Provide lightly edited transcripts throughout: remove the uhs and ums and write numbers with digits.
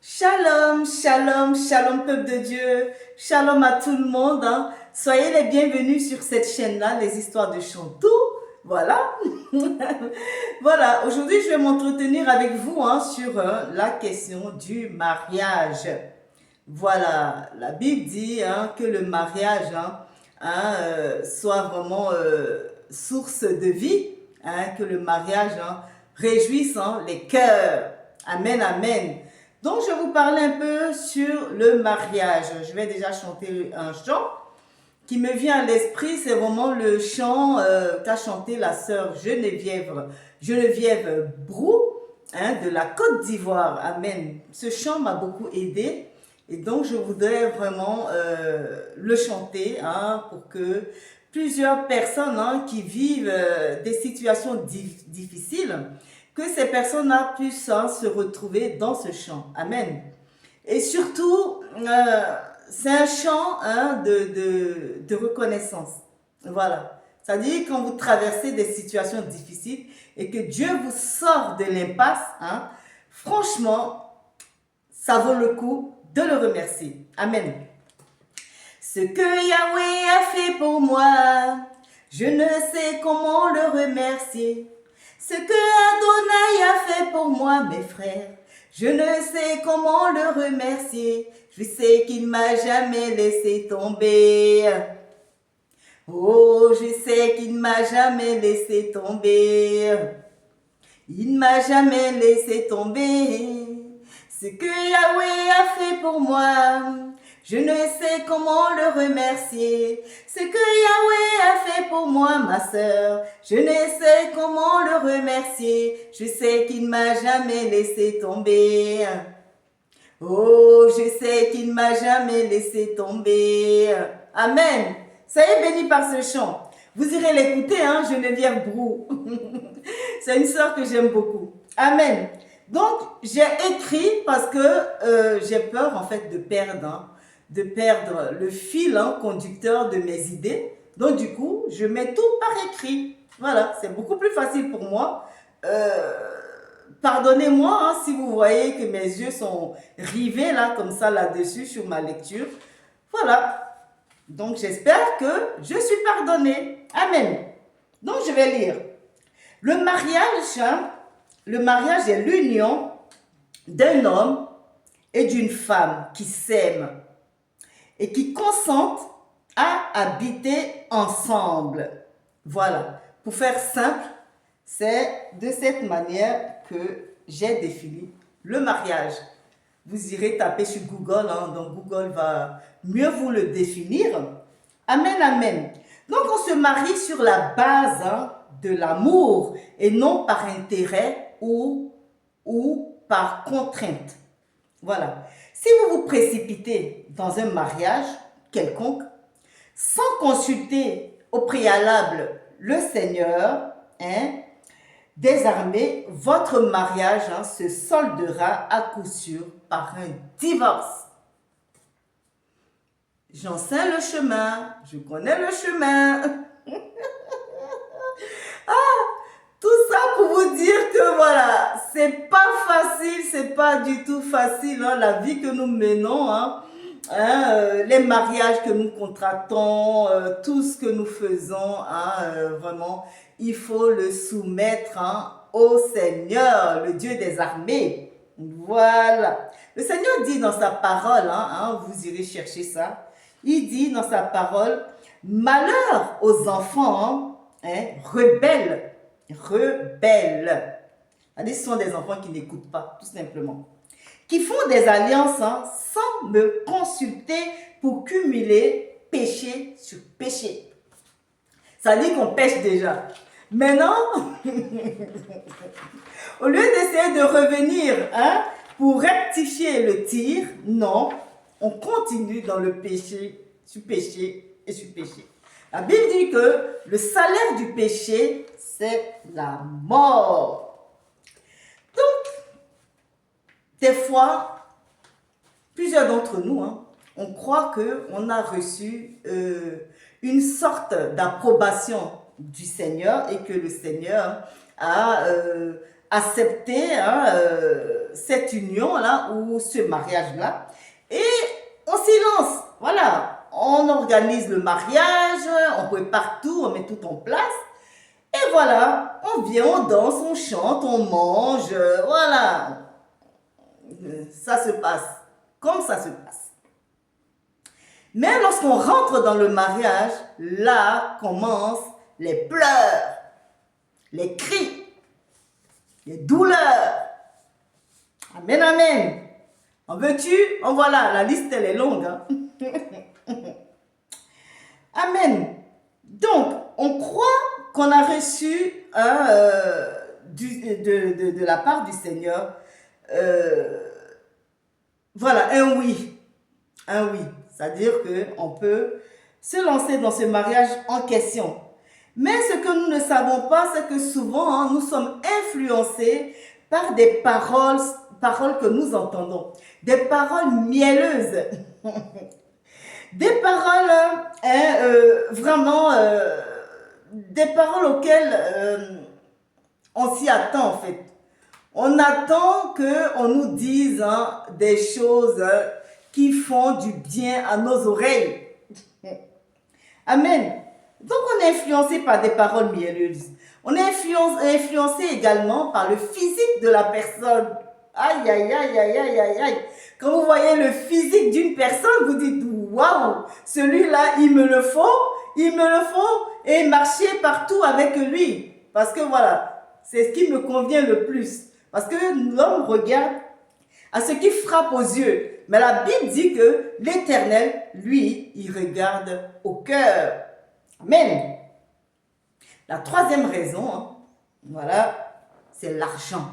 Shalom, shalom, shalom peuple de Dieu, shalom à tout le monde. Soyez les bienvenus sur cette chaîne-là, les histoires de Chantou. Voilà. Voilà, aujourd'hui je vais m'entretenir avec vous sur la question du mariage. Voilà, la Bible dit que le mariage soit vraiment source de vie, que le mariage réjouisse les cœurs. Amen, amen. Donc, je vais vous parler un peu sur le mariage. Je vais déjà chanter un chant qui me vient à l'esprit. C'est vraiment le chant qu'a chanté la sœur Geneviève Brou de la Côte d'Ivoire. Amen. Ce chant m'a beaucoup aidé. Et donc, je voudrais vraiment le chanter pour que plusieurs personnes qui vivent des situations difficiles, que ces personnes-là puissent se retrouver dans ce chant. Amen. Et surtout, c'est un chant de reconnaissance. Voilà. C'est-à-dire quand vous traversez des situations difficiles et que Dieu vous sort de l'impasse, franchement, ça vaut le coup de le remercier. Amen. Ce que Yahweh a fait pour moi, je ne sais comment le remercier. Ce que Adonai a fait pour moi, mes frères, je ne sais comment le remercier. Je sais qu'il m'a jamais laissé tomber. Oh, je sais qu'il m'a jamais laissé tomber. Il m'a jamais laissé tomber. Ce que Yahweh a fait pour moi, je ne sais comment le remercier. Ce que Yahweh a fait pour moi, ma sœur, je ne sais comment le remercier. Je sais qu'il m'a jamais laissé tomber. Oh, je sais qu'il m'a jamais laissé tomber. Amen. Soyez bénis par ce chant. Vous irez l'écouter, Geneviève Brou. C'est une sœur que j'aime beaucoup. Amen. Donc, j'ai écrit parce que j'ai peur en fait de perdre le fil conducteur de mes idées. Donc, du coup, je mets tout par écrit. Voilà, c'est beaucoup plus facile pour moi. Pardonnez-moi si vous voyez que mes yeux sont rivés là, comme ça, là-dessus, sur ma lecture. Voilà. Donc, j'espère que je suis pardonnée. Amen. Donc, je vais lire. Le mariage est l'union d'un homme et d'une femme qui s'aiment et qui consentent à habiter ensemble. Voilà. Pour faire simple, c'est de cette manière que j'ai défini le mariage. Vous irez taper sur Google, donc Google va mieux vous le définir. Amen, amen. Donc, on se marie sur la base de l'amour et non par intérêt ou par contrainte. Voilà. Si vous vous précipitez dans un mariage quelconque, sans consulter au préalable le Seigneur des armées, votre mariage se soldera à coup sûr par un divorce. J'en sais le chemin, je connais le chemin. Tout ça pour vous dire que voilà, c'est pas facile, c'est pas du tout facile la vie que nous menons, les mariages que nous contractons, tout ce que nous faisons, vraiment, il faut le soumettre au Seigneur, le Dieu des armées. Voilà. Le Seigneur dit dans sa parole, vous irez chercher ça, il dit dans sa parole, malheur aux enfants rebelles. Ce sont des enfants qui n'écoutent pas, tout simplement. Qui font des alliances sans me consulter pour cumuler péché sur péché. Ça dit qu'on pêche déjà. Maintenant, au lieu d'essayer de revenir pour rectifier le tir, non, on continue dans le péché sur péché et sur péché. La Bible dit que le salaire du péché, c'est la mort. Donc, des fois, plusieurs d'entre nous, on croit qu'on a reçu une sorte d'approbation du Seigneur et que le Seigneur a accepter cette union-là ou ce mariage-là. Et on s'y lance. Voilà, on organise le mariage, on prépare tout, on met tout en place. Et voilà, on vient, on danse, on chante, on mange, voilà. Ça se passe comme ça se passe. Mais lorsqu'on rentre dans le mariage, là commencent les pleurs, les cris, les douleurs. Amen, amen. En veux-tu? En voilà, la liste elle est longue. Hein? Amen. Donc, on croit qu'on a reçu de la part du Seigneur, voilà, un oui. Un oui. C'est-à-dire qu'on peut se lancer dans ce mariage en question. Mais ce que nous ne savons pas, c'est que souvent, nous sommes influencés par des paroles que nous entendons. Des paroles mielleuses. Des paroles vraiment, des paroles auxquelles on s'y attend en fait. On attend qu'on nous dise des choses qui font du bien à nos oreilles. Amen. Donc on est influencé par des paroles mielleuses. On est influencé également par le physique de la personne. Aïe, aïe, aïe, aïe, aïe, aïe, aïe. Quand vous voyez le physique d'une personne, vous dites, waouh, celui-là, il me le faut, et marcher partout avec lui. Parce que voilà, c'est ce qui me convient le plus. Parce que l'homme regarde à ce qui frappe aux yeux. Mais la Bible dit que l'Éternel, lui, il regarde au cœur. Amen. La troisième raison, voilà, c'est l'argent.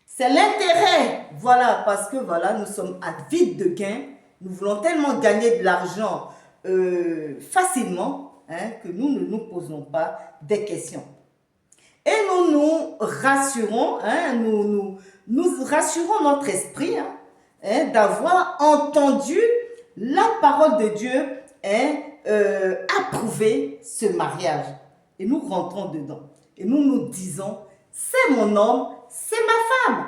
C'est l'intérêt. Voilà, parce que voilà, nous sommes avides de gain. Nous voulons tellement gagner de l'argent facilement que nous ne nous posons pas des questions. Et nous nous rassurons, nous rassurons notre esprit d'avoir entendu la parole de Dieu approuver ce mariage. Et nous rentrons dedans. Et nous nous disons, c'est mon homme, c'est ma femme.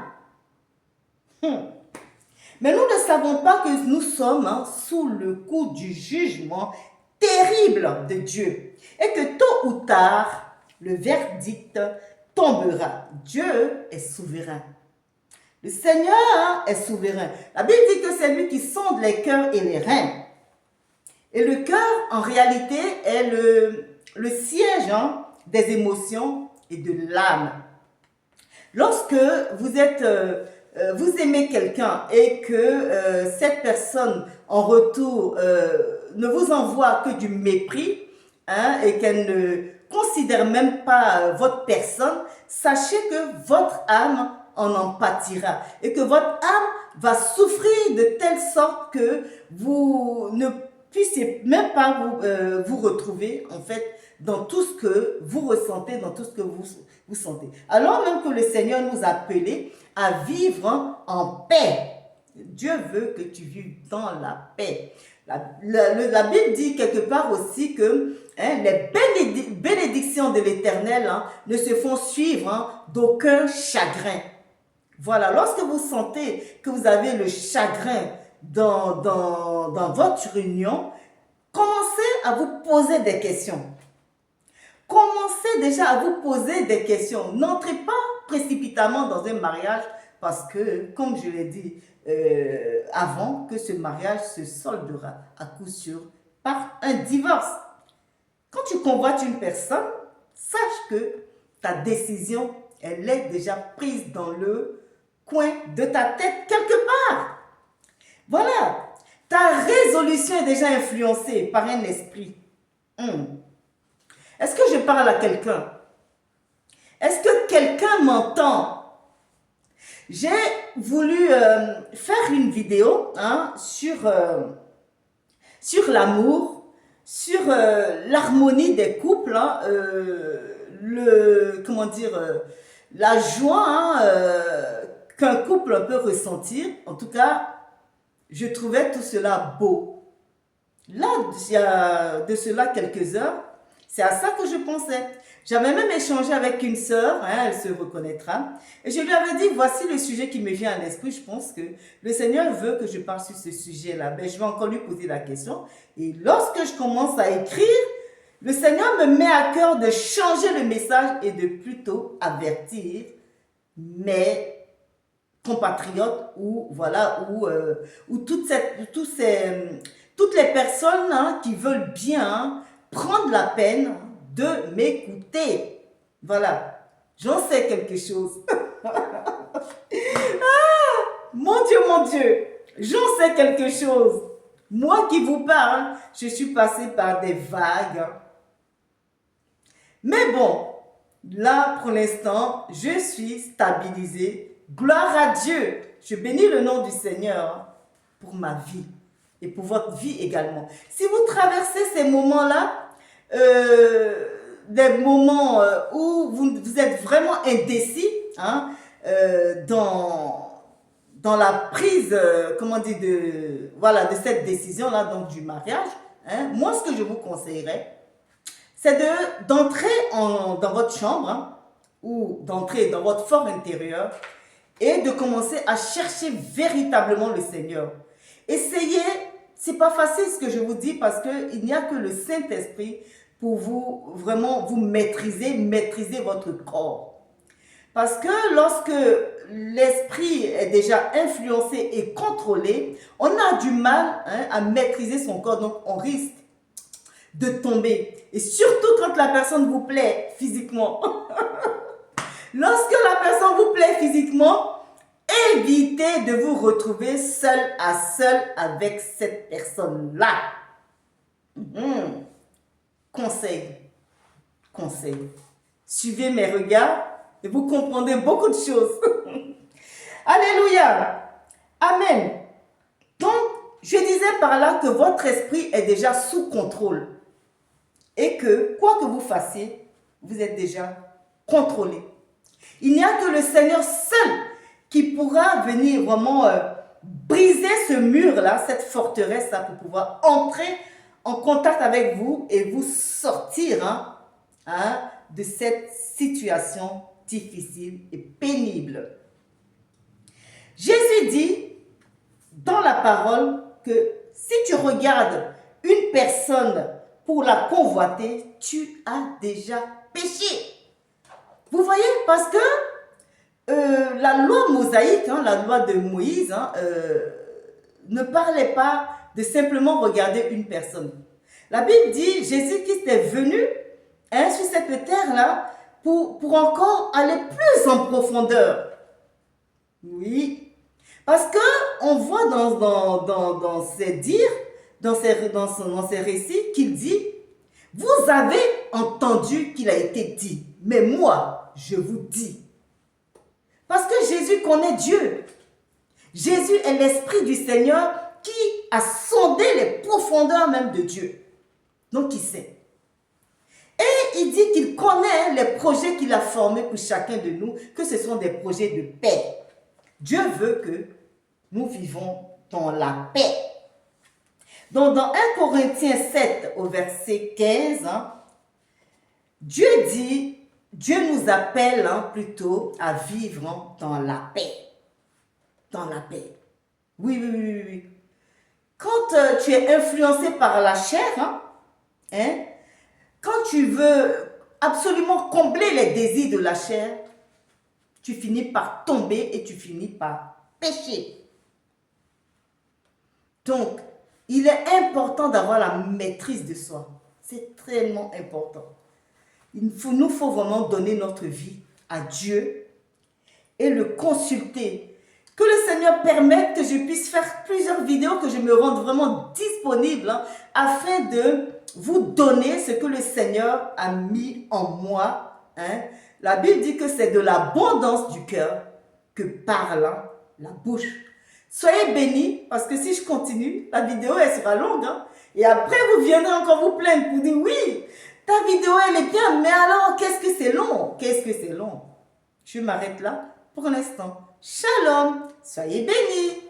Mais nous ne savons pas que nous sommes sous le coup du jugement terrible de Dieu. Et que tôt ou tard, le verdict tombera. Dieu est souverain. Le Seigneur est souverain. La Bible dit que c'est lui qui sonde les cœurs et les reins. Et le cœur, en réalité, est le siège des émotions et de l'âme. Lorsque vous aimez quelqu'un et que cette personne, en retour, ne vous envoie que du mépris et qu'elle ne considère même pas votre personne, sachez que votre âme en pâtira et que votre âme va souffrir de telle sorte que vous ne puissiez même pas vous retrouver en fait dans tout ce que vous ressentez, dans tout ce que vous sentez. Alors même que le Seigneur nous a appelés à vivre en paix. Dieu veut que tu vives dans la paix. La Bible dit quelque part aussi que les bénédictions de l'Éternel ne se font suivre d'aucun chagrin. Voilà, lorsque vous sentez que vous avez le chagrin dans votre union, commencez à vous poser des questions. Commencez déjà à vous poser des questions. N'entrez pas précipitamment dans un mariage parce que, comme je l'ai dit avant, que ce mariage se soldera à coup sûr par un divorce. Quand tu convoites une personne, sache que ta décision, elle est déjà prise dans le coin de ta tête quelque part. Voilà, ta résolution est déjà influencée par un esprit. Est-ce que je parle à quelqu'un? Est-ce que quelqu'un m'entend? J'ai voulu faire une vidéo sur l'amour, sur l'harmonie des couples, la joie qu'un couple peut ressentir. En tout cas, je trouvais tout cela beau. Là, il y a de cela quelques heures, C'est à ça que je pensais. J'avais même échangé avec une sœur, hein, elle se reconnaîtra, et je lui avais dit, voici le sujet qui me vient à l'esprit, je pense que le Seigneur veut que je parle sur ce sujet-là. Ben, je vais encore lui poser la question. Et lorsque je commence à écrire, le Seigneur me met à cœur de changer le message et de plutôt avertir mes compatriotes ou voilà ou toutes les personnes hein, qui veulent bien prendre la peine de m'écouter. Voilà, j'en sais quelque chose. Mon Dieu, j'en sais quelque chose. Moi qui vous parle, je suis passée par des vagues. Mais bon, là, pour l'instant, je suis stabilisée. Gloire à Dieu. Je bénis le nom du Seigneur pour ma vie et pour votre vie également. Si vous traversez ces moments-là, des moments où vous êtes vraiment indécis hein, dans la prise, comment dire, voilà, de cette décision-là, donc du mariage, hein, moi, ce que je vous conseillerais, c'est d'entrer dans votre chambre hein, ou d'entrer dans votre fort intérieur et de commencer à chercher véritablement le Seigneur. Essayez, c'est pas facile ce que je vous dis parce qu'il n'y a que le Saint-Esprit pour vous vraiment vous maîtriser votre corps. Parce que lorsque l'esprit est déjà influencé et contrôlé, on a du mal hein, à maîtriser son corps, donc on risque de tomber. Et surtout quand la personne vous plaît physiquement. Lorsque la personne vous plaît physiquement, évitez de vous retrouver seul à seul avec cette personne-là. Conseil. Suivez mes regards et vous comprendrez beaucoup de choses. Alléluia. Amen. Donc, je disais par là que votre esprit est déjà sous contrôle. Et que, quoi que vous fassiez, vous êtes déjà contrôlé. Il n'y a que le Seigneur seul qui pourra venir vraiment briser ce mur-là, cette forteresse-là, pour pouvoir entrer en contact avec vous et vous sortir de cette situation difficile et pénible. Jésus dit dans la parole que si tu regardes une personne pour la convoiter, tu as déjà péché. Vous voyez, parce que la loi mosaïque, hein, la loi de Moïse, hein, ne parlait pas de simplement regarder une personne. La Bible dit, Jésus-Christ est venu hein, sur cette terre-là pour encore aller plus en profondeur. Oui, parce qu'on voit dans ses dires, dans ses récits, qu'il dit, vous avez entendu qu'il a été dit, mais moi, je vous dis. Parce que Jésus connaît Dieu. Jésus est l'Esprit du Seigneur qui a sondé les profondeurs même de Dieu. Donc, il sait. Et il dit qu'il connaît les projets qu'il a formés pour chacun de nous, que ce sont des projets de paix. Dieu veut que nous vivons dans la paix. Donc, dans 1 Corinthiens 7, au verset 15, hein, Dieu nous appelle plutôt à vivre dans la paix. Dans la paix. Oui. Quand tu es influencé par la chair, quand tu veux absolument combler les désirs de la chair, tu finis par tomber et tu finis par pécher. Donc, il est important d'avoir la maîtrise de soi. C'est tellement important. Nous faut vraiment donner notre vie à Dieu et le consulter. Que le Seigneur permette que je puisse faire plusieurs vidéos, que je me rende vraiment disponible afin de vous donner ce que le Seigneur a mis en moi. La Bible dit que c'est de l'abondance du cœur que parle la bouche. Soyez bénis parce que si je continue, la vidéo elle sera longue. Et après vous viendrez encore vous plaindre pour dire oui, ta vidéo elle est bien, mais alors qu'est-ce que c'est long? Qu'est-ce que c'est long? Je m'arrête là pour l'instant. Shalom, soyez bénis.